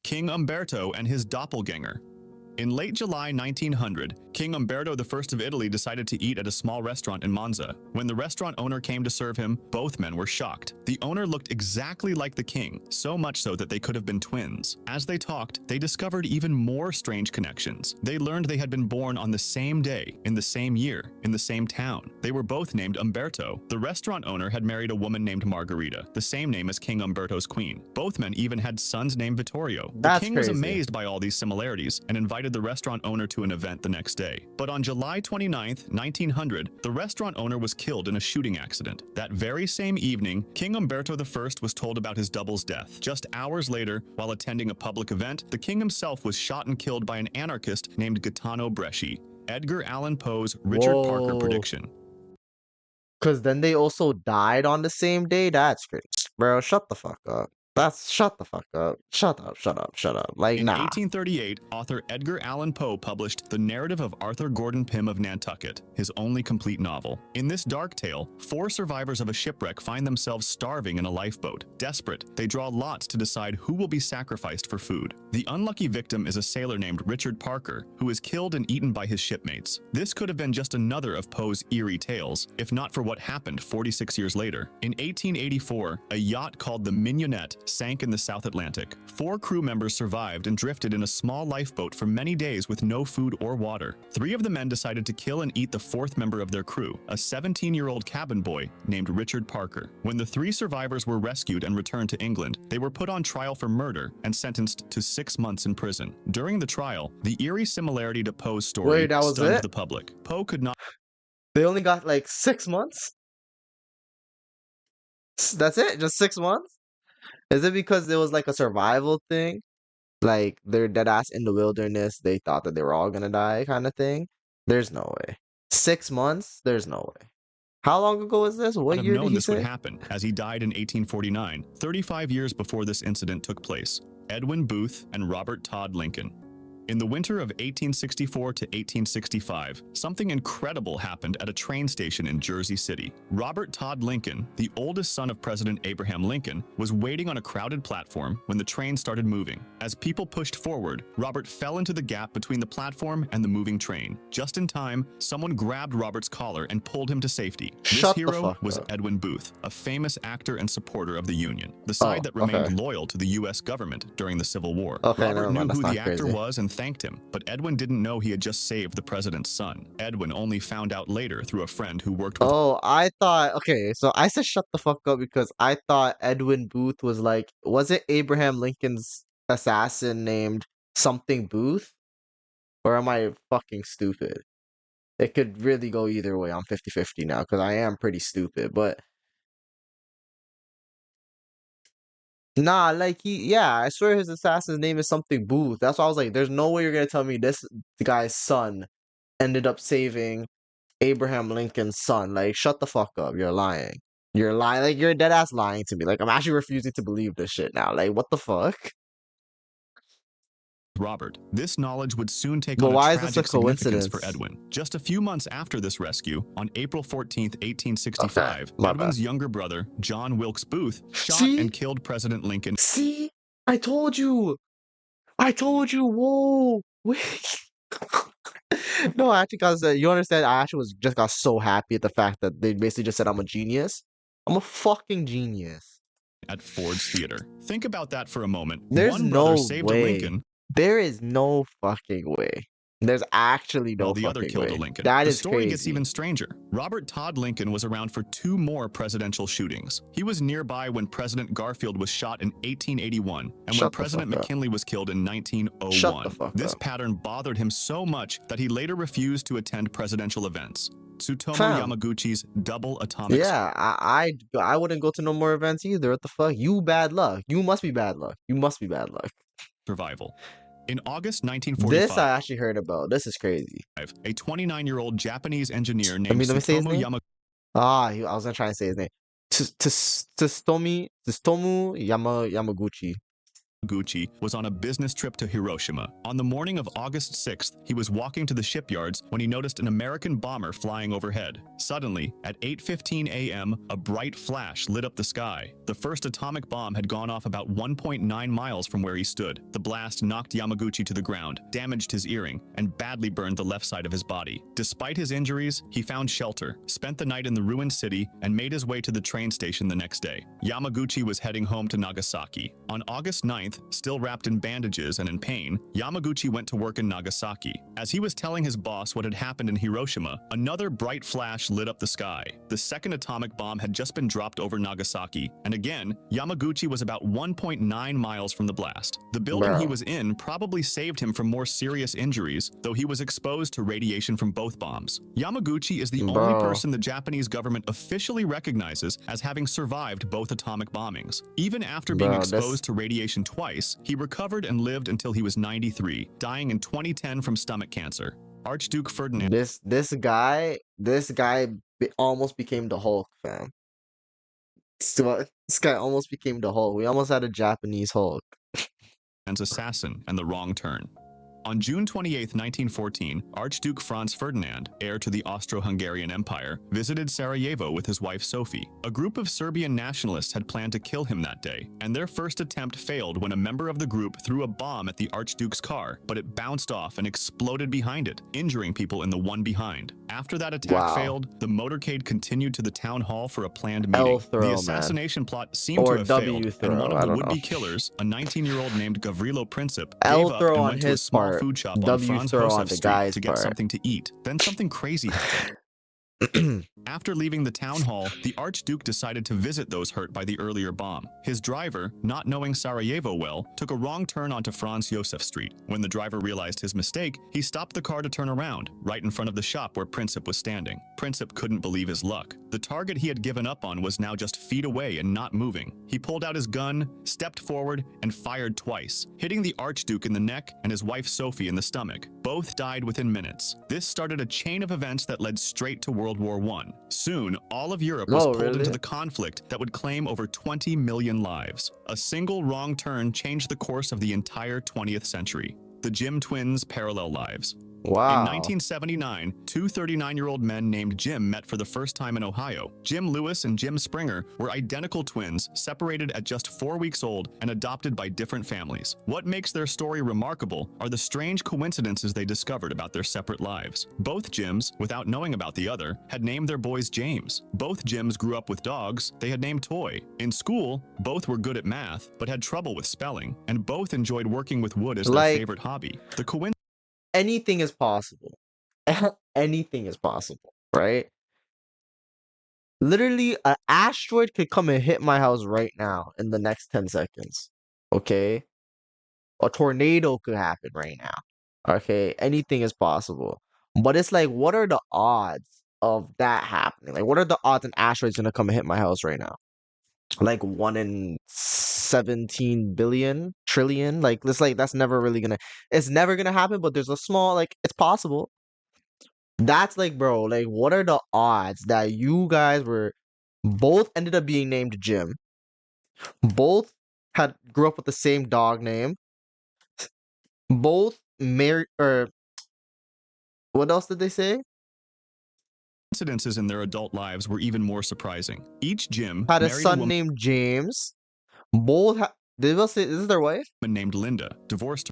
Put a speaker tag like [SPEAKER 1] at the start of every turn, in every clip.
[SPEAKER 1] King Umberto and his doppelganger. In late July 1900, King Umberto I of Italy decided to eat at a small restaurant in Monza. When the restaurant owner came to serve him, both men were shocked. The owner looked exactly like the king, so much so that they could have been twins. As they talked, they discovered even more strange connections. They learned they had been born on the same day, in the same year, in the same town. They were both named Umberto. The restaurant owner had married a woman named Margherita, the same name as King Umberto's queen. Both men even had sons named Vittorio. The
[SPEAKER 2] That's
[SPEAKER 1] king was
[SPEAKER 2] crazy.
[SPEAKER 1] amazed by all these similarities and invited the restaurant owner to an event the next day. But on July 29, 1900, the restaurant owner was killed in a shooting accident. That very same evening, King Umberto I was told about his double's death. Just hours later, while attending a public event, the king himself was shot and killed by an anarchist named Gaetano Bresci. Edgar Allan Poe's Richard Parker prediction.
[SPEAKER 2] Because then they also died on the same day? That's crazy. Bro, shut the fuck up. Shut the fuck up. Shut up, shut up, shut up. Like,
[SPEAKER 1] In
[SPEAKER 2] nah.
[SPEAKER 1] 1838, author Edgar Allan Poe published The Narrative of Arthur Gordon Pym of Nantucket, his only complete novel. In this dark tale, 4 survivors of a shipwreck find themselves starving in a lifeboat. Desperate, they draw lots to decide who will be sacrificed for food. The unlucky victim is a sailor named Richard Parker, who is killed and eaten by his shipmates. This could have been just another of Poe's eerie tales, if not for what happened 46 years later. In 1884, a yacht called the Mignonette sank in the South Atlantic. 4 crew members survived and drifted in a small lifeboat for many days with no food or water. 3 of the men decided to kill and eat the 4th member of their crew, a 17-year-old cabin boy named Richard Parker. When the 3 survivors were rescued and returned to England, they were put on trial for murder and sentenced to 6 months in prison. During the trial, the eerie similarity to Poe's story stunned the public. Poe could not...
[SPEAKER 2] They only got like 6 months? That's it? Just 6 months? Is it because it was like a survival thing? Like they're dead ass in the wilderness, they thought that they were all gonna die kind of thing? There's no way. 6 months? There's no way. How long ago was this? What year did he
[SPEAKER 1] this would
[SPEAKER 2] say?
[SPEAKER 1] happen, as he died in 1849, 35 years before this incident took place. Edwin Booth and Robert Todd Lincoln. In the winter of 1864 to 1865, something incredible happened at a train station in Jersey City. Robert Todd Lincoln, the oldest son of President Abraham Lincoln, was waiting on a crowded platform when the train started moving. As people pushed forward, Robert fell into the gap between the platform and the moving train. Just in time, someone grabbed Robert's collar and pulled him to safety. This hero was Edwin Booth, a famous actor and supporter of the Union, the side that remained loyal to the U.S. government during the Civil War. Robert knew who the actor was and thanked him, but Edwin didn't know he had just saved the president's son. Edwin only found out later through a friend who worked with...
[SPEAKER 2] Oh, I thought, okay, so I said shut the fuck up because I thought Edwin Booth was like, was it Abraham Lincoln's assassin named something Booth? Or am I fucking stupid? It could really go either way. I'm 50-50 now because I am pretty stupid, but nah, like I swear his assassin's name is something Booth. That's why I was like, there's no way you're gonna tell me this guy's son ended up saving Abraham Lincoln's son. Like, shut the fuck up. You're lying. You're lying. Like, you're dead ass lying to me. Like, I'm actually refusing to believe this shit now. Like, what the fuck?
[SPEAKER 1] Robert. This knowledge would soon take on a tragic significance for Edwin. Just a few months after this rescue, on April 14, 1865, Edwin's younger brother, John Wilkes Booth, shot and killed President Lincoln.
[SPEAKER 2] See? I told you! I told you! Whoa! Wait! No, actually, because you understand, I actually just got so happy at the fact that they basically just said I'm a genius. I'm a fucking genius.
[SPEAKER 1] At Ford's Theater. Think about that for a moment.
[SPEAKER 2] There's
[SPEAKER 1] One
[SPEAKER 2] no
[SPEAKER 1] brother saved a Lincoln.
[SPEAKER 2] There is no fucking way. There's actually no
[SPEAKER 1] while the other killed a Lincoln. The story gets even stranger. Robert Todd Lincoln was around for 2 more presidential shootings. He was nearby when President Garfield was shot in 1881 and when President McKinley was killed in 1901. This pattern bothered him so much that he later refused to attend presidential events. Tsutomu Yamaguchi's double atomic...
[SPEAKER 2] Yeah, I wouldn't go to no more events either. What the fuck? You bad luck. You must be bad luck. You must be bad luck.
[SPEAKER 1] Survival. In August 1945,
[SPEAKER 2] this I actually heard about. This is crazy.
[SPEAKER 1] A 29-year-old Japanese engineer named Tsutomu Yamaguchi.
[SPEAKER 2] I was gonna try and say his name. Tsutomu Yamaguchi.
[SPEAKER 1] Yamaguchi was on a business trip to Hiroshima. On the morning of August 6th, he was walking to the shipyards when he noticed an American bomber flying overhead. Suddenly, at 8:15 a.m., a bright flash lit up the sky. The first atomic bomb had gone off about 1.9 miles from where he stood. The blast knocked Yamaguchi to the ground, damaged his earring, and badly burned the left side of his body. Despite his injuries, he found shelter, spent the night in the ruined city, and made his way to the train station the next day. Yamaguchi was heading home to Nagasaki. On August 9th, still wrapped in bandages and in pain, Yamaguchi went to work in Nagasaki. As he was telling his boss what had happened in Hiroshima, another bright flash lit up the sky. The second atomic bomb had just been dropped over Nagasaki, and again, Yamaguchi was about 1.9 miles from the blast. The building he
[SPEAKER 2] Bro.
[SPEAKER 1] was in probably saved him from more serious injuries, though he was exposed to radiation from both bombs. Yamaguchi is the only
[SPEAKER 2] Bro.
[SPEAKER 1] person the Japanese government officially recognizes as having survived both atomic bombings. Even after being
[SPEAKER 2] Bro,
[SPEAKER 1] exposed to radiation twice, he recovered and lived until he was 93, dying in 2010 from stomach cancer. Archduke Ferdinand
[SPEAKER 2] this guy almost became the Hulk, fam. So, this guy almost became the Hulk. We almost had a Japanese Hulk.
[SPEAKER 1] assassin and the wrong turn. On June 28, 1914, Archduke Franz Ferdinand, heir to the Austro-Hungarian Empire, visited Sarajevo with his wife Sophie. A group of Serbian nationalists had planned to kill him that day, and their first attempt failed when a member of the group threw a bomb at the Archduke's car, but it bounced off and exploded behind it, injuring people in the one behind. After that attack failed, the motorcade continued to the town hall for a planned meeting.
[SPEAKER 2] L throw,
[SPEAKER 1] The assassination plot seemed
[SPEAKER 2] Or
[SPEAKER 1] to have
[SPEAKER 2] W
[SPEAKER 1] failed,
[SPEAKER 2] throw,
[SPEAKER 1] and one of
[SPEAKER 2] I
[SPEAKER 1] the
[SPEAKER 2] don't
[SPEAKER 1] would-be
[SPEAKER 2] know.
[SPEAKER 1] killers, a 19-year-old named Gavrilo Princip,
[SPEAKER 2] L
[SPEAKER 1] gave up
[SPEAKER 2] throw
[SPEAKER 1] and
[SPEAKER 2] on
[SPEAKER 1] went to a
[SPEAKER 2] his
[SPEAKER 1] small
[SPEAKER 2] part,
[SPEAKER 1] food shop on
[SPEAKER 2] W
[SPEAKER 1] Franz
[SPEAKER 2] throw on
[SPEAKER 1] Josef
[SPEAKER 2] the
[SPEAKER 1] Street
[SPEAKER 2] guy's
[SPEAKER 1] to get
[SPEAKER 2] part.
[SPEAKER 1] something to eat. Then something crazy happened. After leaving the town hall, the Archduke decided to visit those hurt by the earlier bomb. His driver, not knowing Sarajevo well, took a wrong turn onto Franz Josef Street. When the driver realized his mistake, he stopped the car to turn around, right in front of the shop where Princip was standing. Princip couldn't believe his luck. The target he had given up on was now just feet away and not moving. He pulled out his gun, stepped forward, and fired twice, hitting the Archduke in the neck and his wife Sophie in the stomach. Both died within minutes. This started a chain of events that led straight to World War I. Soon, all of Europe was pulled into the conflict that would claim over 20 million lives. A single wrong turn changed the course of the entire 20th century. The Jim twins' parallel lives.
[SPEAKER 2] Wow.
[SPEAKER 1] In 1979, two 39-year-old men named Jim met for the first time in Ohio. Jim Lewis and Jim Springer were identical twins, separated at just 4 weeks old and adopted by different families. What makes their story remarkable are the strange coincidences they discovered about their separate lives. Both Jims, without knowing about the other, had named their boys James. Both Jims grew up with dogs they had named Toy. In school, both were good at math, but had trouble with spelling, and both enjoyed working with wood as their favorite hobby. The coincidence
[SPEAKER 2] Anything is possible. Anything is possible, right? Literally, an asteroid could come and hit my house right now in the next 10 seconds. Okay? A tornado could happen right now. Okay? Anything is possible. But it's like, what are the odds of that happening? Like, what are the odds an asteroid's gonna come and hit my house right now? Like 1 in 17 billion trillion. Like that's never really gonna, it's never gonna happen, but there's a small, like, it's possible. That's like, bro, like, what are the odds that you guys were both ended up being named Jim, both grew up with the same dog name, both married, or what else did they say?
[SPEAKER 1] Coincidences in their adult lives were even more surprising. Each Jim
[SPEAKER 2] Had a
[SPEAKER 1] married a
[SPEAKER 2] son
[SPEAKER 1] woman
[SPEAKER 2] named James. Both they will say this is their wife.
[SPEAKER 1] named Linda, divorced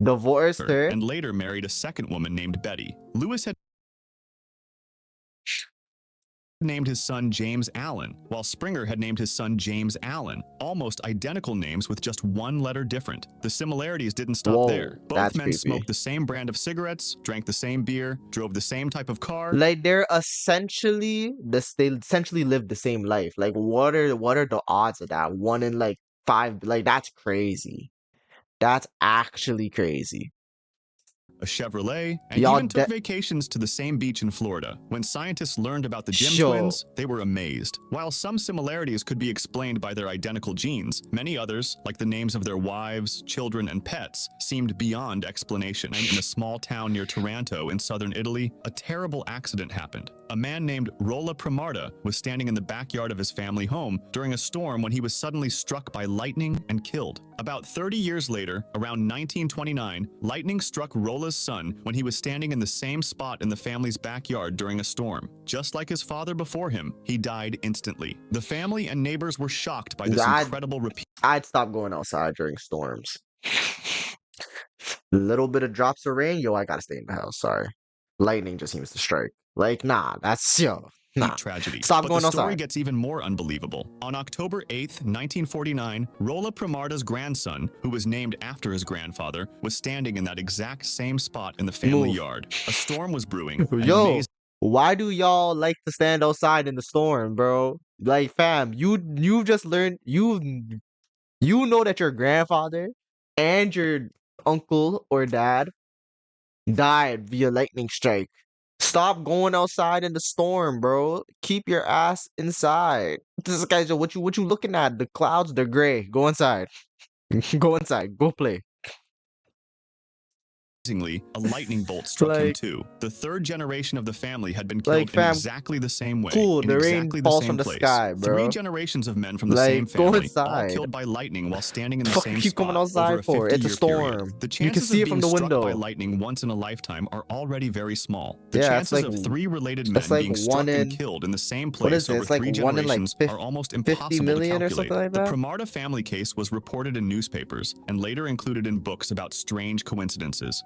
[SPEAKER 2] Divorced
[SPEAKER 1] her,
[SPEAKER 2] her.
[SPEAKER 1] and later married a second woman named Betty. Lewis had named his son James Allen, while Springer had named his son James Allen, almost identical names with just one letter different. The similarities didn't stop there. Both
[SPEAKER 2] That's
[SPEAKER 1] men
[SPEAKER 2] creepy.
[SPEAKER 1] smoked the same brand of cigarettes, drank the same beer, drove the same type of car.
[SPEAKER 2] Like they essentially lived the same life. Like what are the odds of that? 1 in like 5, like that's crazy. That's actually crazy.
[SPEAKER 1] A Chevrolet, and
[SPEAKER 2] Y'all
[SPEAKER 1] even took vacations to the same beach in Florida. When scientists learned about the Jim twins, they were amazed. While some similarities could be explained by their identical genes, many others, like the names of their wives, children, and pets, seemed beyond explanation. In a small town near Taranto in southern Italy, a terrible accident happened. A man named Rolla Primarda was standing in the backyard of his family home during a storm when he was suddenly struck by lightning and killed. About 30 years later, around 1929, lightning struck Rola's son when he was standing in the same spot in the family's backyard during a storm. Just like his father before him, he died instantly. The family and neighbors were shocked by this incredible repeat.
[SPEAKER 2] I'd stop going outside during storms. Little bit of drops of rain, yo, I gotta stay in the house. Sorry. Lightning just seems to strike. Like, nah, that's nah.
[SPEAKER 1] Tragedy.
[SPEAKER 2] Stop
[SPEAKER 1] But
[SPEAKER 2] going
[SPEAKER 1] the story
[SPEAKER 2] outside.
[SPEAKER 1] gets even more unbelievable. On October 8th, 1949, Rola Pramarda's grandson, who was named after his grandfather, was standing in that exact same spot in the family yard. A storm was brewing.
[SPEAKER 2] Yo, why do y'all like to stand outside in the storm, bro? Like, fam, you just learned you know that your grandfather and your uncle or dad died via lightning strike. Stop going outside in the storm, bro. Keep your ass inside. This guy's what you looking at? The clouds, they're gray. Go inside. Go inside. Go play.
[SPEAKER 1] Amazingly, a lightning bolt struck him
[SPEAKER 2] Like,
[SPEAKER 1] too. The third generation of the family had been killed in
[SPEAKER 2] fam,
[SPEAKER 1] exactly the same way,
[SPEAKER 2] cool.
[SPEAKER 1] in
[SPEAKER 2] The rain
[SPEAKER 1] exactly the
[SPEAKER 2] falls
[SPEAKER 1] same
[SPEAKER 2] from the
[SPEAKER 1] place.
[SPEAKER 2] sky, bro.
[SPEAKER 1] 3 generations of men from the
[SPEAKER 2] Like,
[SPEAKER 1] same
[SPEAKER 2] go
[SPEAKER 1] family, all
[SPEAKER 2] inside.
[SPEAKER 1] killed by lightning while standing in the
[SPEAKER 2] Fuck
[SPEAKER 1] same
[SPEAKER 2] you keep
[SPEAKER 1] spot
[SPEAKER 2] coming outside
[SPEAKER 1] over a
[SPEAKER 2] for? It's a
[SPEAKER 1] 50-year
[SPEAKER 2] storm.
[SPEAKER 1] period. The
[SPEAKER 2] You can
[SPEAKER 1] chances
[SPEAKER 2] see
[SPEAKER 1] of
[SPEAKER 2] it from
[SPEAKER 1] being
[SPEAKER 2] the
[SPEAKER 1] struck by
[SPEAKER 2] window.
[SPEAKER 1] lightning once in a lifetime are already very small. The
[SPEAKER 2] Yeah, it's
[SPEAKER 1] chances
[SPEAKER 2] like
[SPEAKER 1] of 3 related men
[SPEAKER 2] it's like
[SPEAKER 1] being struck
[SPEAKER 2] one
[SPEAKER 1] and
[SPEAKER 2] in
[SPEAKER 1] killed in the same
[SPEAKER 2] what is
[SPEAKER 1] place
[SPEAKER 2] it?
[SPEAKER 1] over
[SPEAKER 2] It's like
[SPEAKER 1] 3
[SPEAKER 2] one in like
[SPEAKER 1] generations are almost
[SPEAKER 2] 50
[SPEAKER 1] impossible to
[SPEAKER 2] million or
[SPEAKER 1] calculate.
[SPEAKER 2] something like
[SPEAKER 1] The
[SPEAKER 2] that.
[SPEAKER 1] Pramarda family case was reported in newspapers and later included in books about strange coincidences.